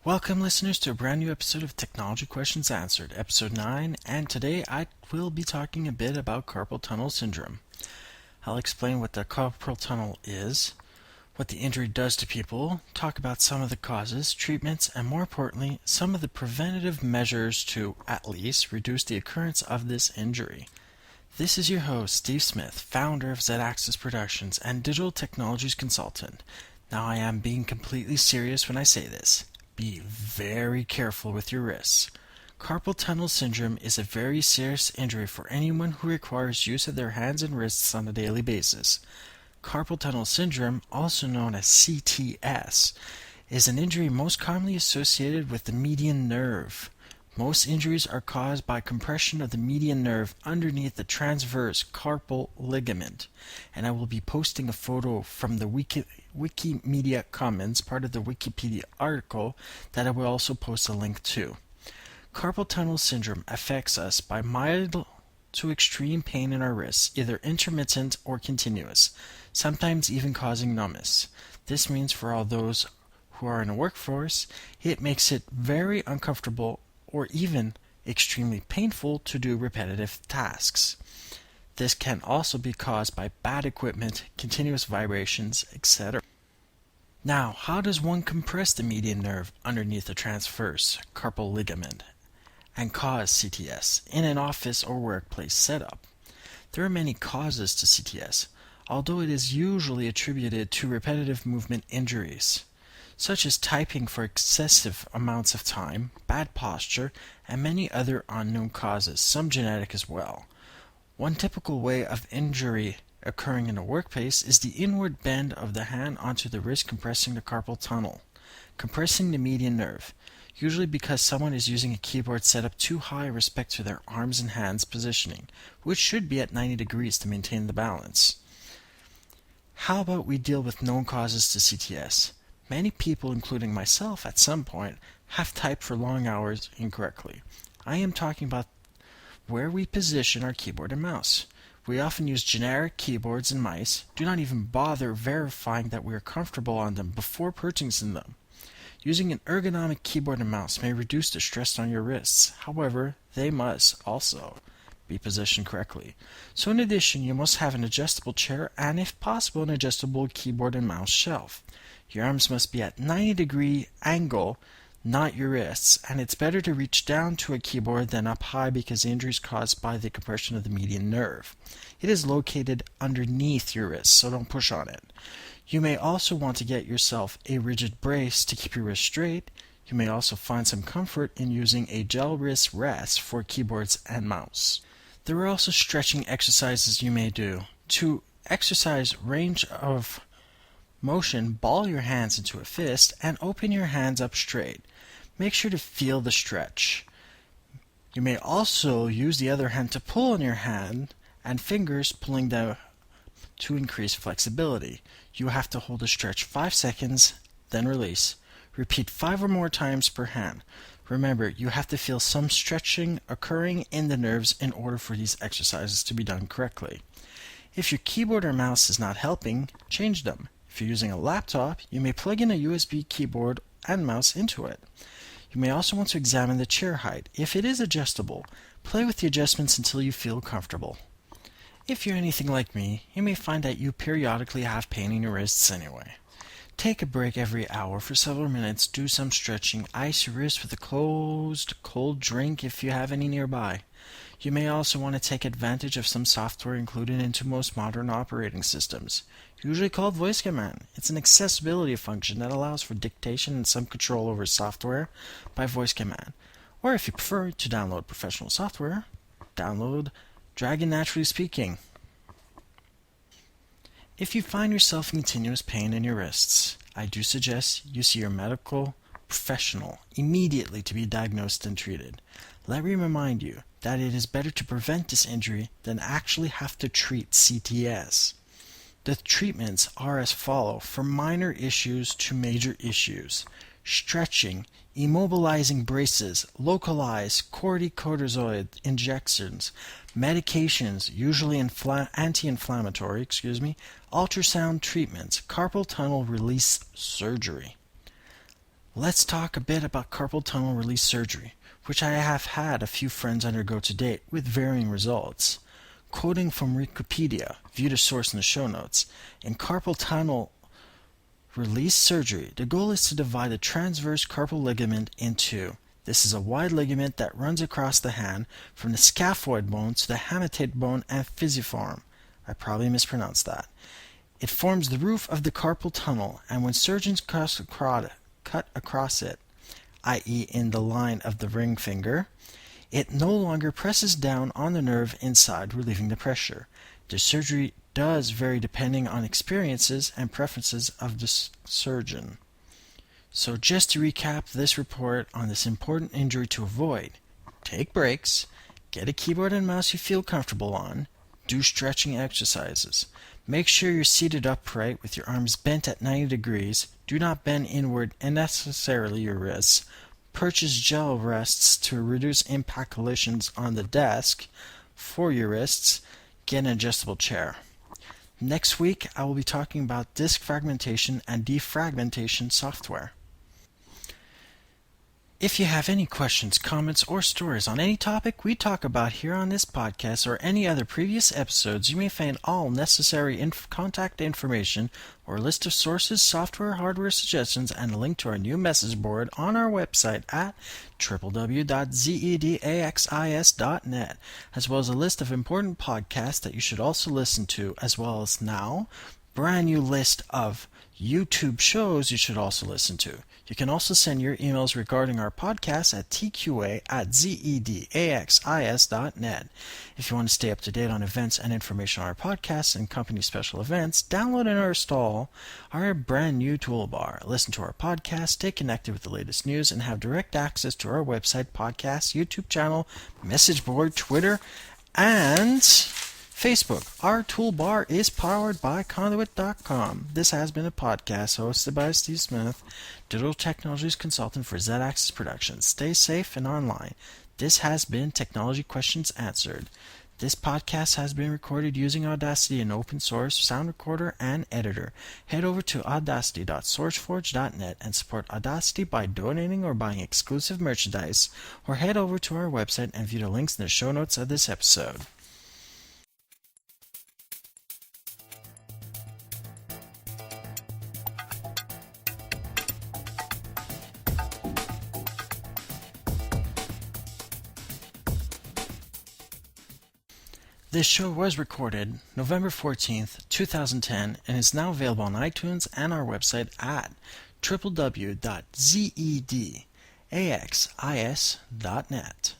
Welcome, listeners, to a brand new episode of Technology Questions Answered, episode 9, and today I will be talking a bit about carpal tunnel syndrome. I'll explain what the carpal tunnel is, what the injury does to people, talk about some of the causes, treatments, and more importantly, some of the preventative measures to, at least, reduce the occurrence of this injury. This is your host, Steve Smith, founder of Z-Axis Productions and digital technologies consultant. Now, I am being completely serious when I say this. Be very careful with your wrists. Carpal tunnel syndrome is a very serious injury for anyone who requires use of their hands and wrists on a daily basis. Carpal tunnel syndrome, also known as CTS, is an injury most commonly associated with the median nerve. Most injuries are caused by compression of the median nerve underneath the transverse carpal ligament, and I will be posting a photo from the Wikimedia Commons, part of the Wikipedia article, that I will also post a link to. Carpal tunnel syndrome affects us by mild to extreme pain in our wrists, either intermittent or continuous, sometimes even causing numbness. This means for all those who are in a workforce, it makes it very uncomfortable or even extremely painful to do repetitive tasks. This can also be caused by bad equipment, continuous vibrations, etc. Now, how does one compress the median nerve underneath the transverse carpal ligament and cause CTS in an office or workplace setup? There are many causes to CTS, although it is usually attributed to repetitive movement injuries, such as typing for excessive amounts of time, bad posture, and many other unknown causes, some genetic as well. One typical way of injury occurring in a workplace is the inward bend of the hand onto the wrist compressing the carpal tunnel, compressing the median nerve, usually because someone is using a keyboard set up too high in respect to their arms and hands positioning, which should be at 90 degrees to maintain the balance. How about we deal with known causes to CTS? Many people, including myself at some point, have typed for long hours incorrectly. I am talking about where we position our keyboard and mouse. We often use generic keyboards and mice, do not even bother verifying that we are comfortable on them before purchasing them. Using an ergonomic keyboard and mouse may reduce the stress on your wrists. However, they must also be positioned correctly. So in addition, you must have an adjustable chair and, if possible, an adjustable keyboard and mouse shelf. Your arms must be at 90-degree angle, not your wrists, and it's better to reach down to a keyboard than up high because the injury is caused by the compression of the median nerve. It is located underneath your wrist, so don't push on it. You may also want to get yourself a rigid brace to keep your wrist straight. You may also find some comfort in using a gel wrist rest for keyboards and mouse. There are also stretching exercises you may do. To exercise range of motion, ball your hands into a fist and open your hands up straight. Make sure to feel the stretch. You may also use the other hand to pull on your hand and fingers pulling down to increase flexibility. You have to hold the stretch 5 seconds, then release. Repeat 5 or more times per hand. Remember, you have to feel some stretching occurring in the nerves in order for these exercises to be done correctly. If your keyboard or mouse is not helping, change them. If you're using a laptop, you may plug in a USB keyboard and mouse into it. You may also want to examine the chair height. If it is adjustable, play with the adjustments until you feel comfortable. If you're anything like me, you may find that you periodically have pain in your wrists anyway. Take a break every hour for several minutes, do some stretching, ice your wrist with a closed cold drink if you have any nearby. You may also want to take advantage of some software included into most modern operating systems, usually called voice command. It's an accessibility function that allows for dictation and some control over software by voice command. Or if you prefer to download professional software, download Dragon Naturally Speaking. If you find yourself in continuous pain in your wrists, I do suggest you see your medical professional immediately to be diagnosed and treated. Let me remind you that it is better to prevent this injury than actually have to treat CTS. The treatments are as follow for minor issues to major issues: stretching, immobilizing braces, localized corticosteroid injections, medications, usually anti-inflammatory, ultrasound treatments, carpal tunnel release surgery. Let's talk a bit about carpal tunnel release surgery, which I have had a few friends undergo to date with varying results. Quoting from Wikipedia, view the source in the show notes, in carpal tunnel release surgery, the goal is to divide the transverse carpal ligament in two. This is a wide ligament that runs across the hand from the scaphoid bone to the hamate bone and pisiform. I probably mispronounced that. It forms the roof of the carpal tunnel, and when surgeons cut across it, i.e. in the line of the ring finger, it no longer presses down on the nerve inside, relieving the pressure. The surgery does vary depending on experiences and preferences of the surgeon. So just to recap this report on this important injury to avoid, take breaks, get a keyboard and mouse you feel comfortable on, do stretching exercises. Make sure you're seated upright with your arms bent at 90 degrees. Do not bend inward unnecessarily your wrists. Purchase gel rests to reduce impact collisions on the desk for your wrists. Get an adjustable chair. Next week, I will be talking about disk fragmentation and defragmentation software. If you have any questions, comments, or stories on any topic we talk about here on this podcast or any other previous episodes, you may find all necessary contact information or a list of sources, software, hardware suggestions, and a link to our new message board on our website at www.zedaxis.net, as well as a list of important podcasts that you should also listen to, as well as now, brand new list of YouTube shows you should also listen to. You can also send your emails regarding our podcast at tqa@zedaxis.net. If you want to stay up to date on events and information on our podcasts and company special events, download and install our brand new toolbar. Listen to our podcast, stay connected with the latest news, and have direct access to our website, podcast, YouTube channel, message board, Twitter, and Facebook. Our toolbar is powered by Conduit.com. This has been a podcast hosted by Steve Smith, digital technologies consultant for Z-Axis Productions. Stay safe and online. This has been Technology Questions Answered. This podcast has been recorded using Audacity, an open source sound recorder and editor. Head over to audacity.sourceforge.net and support Audacity by donating or buying exclusive merchandise, or head over to our website and view the links in the show notes of this episode. This show was recorded November 14th, 2010, and is now available on iTunes and our website at www.zedaxis.net.